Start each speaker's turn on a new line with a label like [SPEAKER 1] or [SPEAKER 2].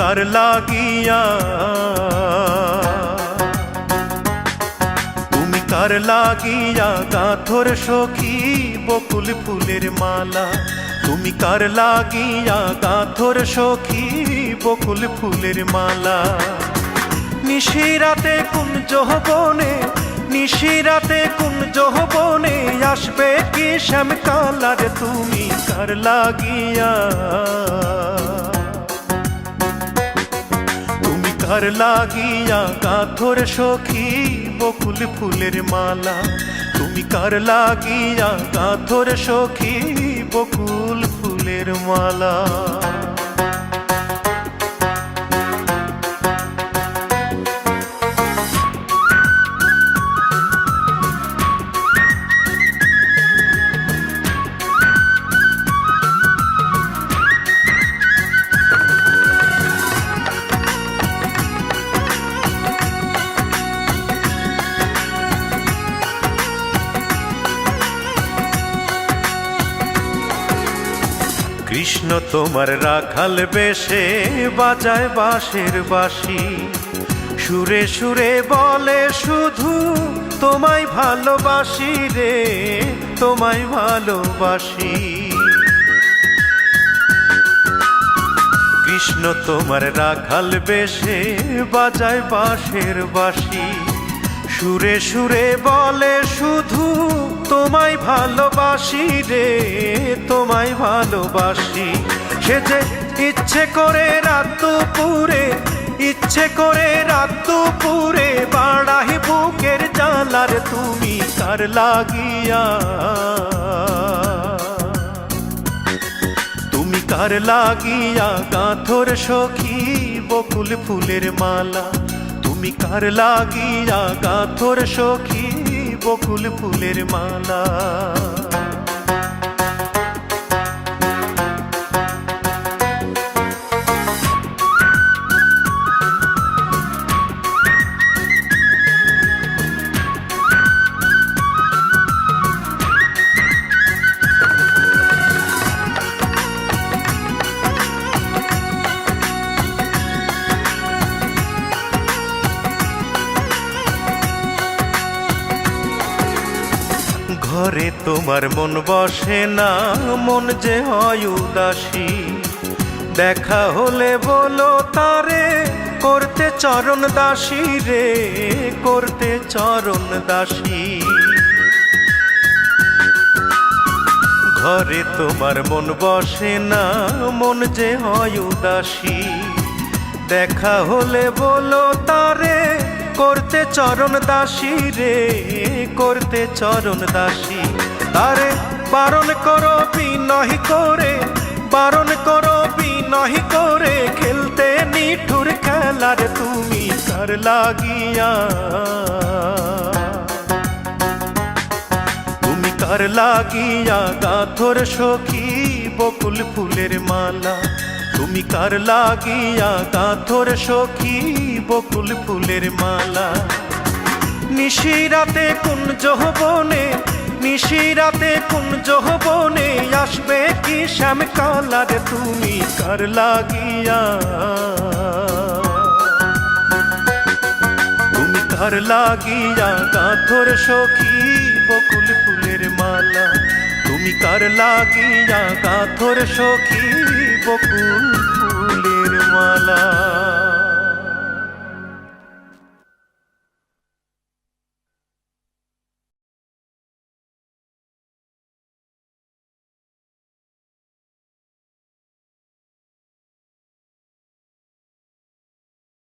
[SPEAKER 1] কার লাগিয়া, তুমি কার লাগিয়া গাঁথর সখী বকুল ফুলের মালা। তুমি কার লাগিয়া গাঁথর সখী বকুল ফুলের মালা। নিশিরাতে কুঞ্জ বনে, নিশিরাতে কুঞ্জ বনে আসবে কি শ্যামকালার, তুমি কার লাগিয়া, তুমি কার লাগিয়া গাঁথর সখী বকুল ফুলের মালা। তুমি কার লাগিয়া গাঁথর সখী বকুল ফুলের মালা। কৃষ্ণ তোমার রাখাল বেশে বাজায় বাঁশের বাঁশি, সুরে সুরে বলে শুধু তোমায় ভালোবাসি রে, তোমায় ভালোবাসি। কৃষ্ণ তোমার রাখাল বেশে বাজায় বাঁশের বাঁশি, সুরে সুরে বলে শুধু তোমায় ভালোবাসি রে, তোমায় ভালোবাসি। সে যে ইচ্ছে করে রাত দুপুরে, ইচ্ছে করে রাত দুপুরে বাড়াই বুকের জ্বালার, তুমি কার লাগিয়া, তুমি কার লাগিয়া গাঁথর সখী বকুল ফুলের মালা। তুমি কার লাগিয়া গাঁথর সখী বকুল ফুলের মালা। ঘরে তোমার মন বসে না, মন যে হয় উদাসী। দেখা হলে বলো তারে করতে চরণ দাসী রে, করতে চরণ দাসী। ঘরে তোমার মন বসে না, মন যে হয় উদাসী। দেখা হলে বলো তারে করতে চরণ দাসী রে, করতে চরণ দাসী। তারে বারণ করো বিনয় করে, বারণ করো বিনয় করে খেলতে নিঠুর খেলার, তুমি কার লাগিয়া, তুমি কার লাগিয়া গাঁথর সখী বকুল ফুলের মালা। তুমি কার লাগিয়া গাঁথর সখী বকুল ফুলের মালা। নিশিরাতে কুঞ্জ বনে, নিশিরাতে কুঞ্জ বনে আসবে কি শ্যামকালার, তুমি কার লাগিয়া, তুমি কার লাগিয়া গাঁথর সখী বকুল ফুলের মালা। তুমি কার লাগিয়া গাঁথর সখী বকুল ফুলের মালা।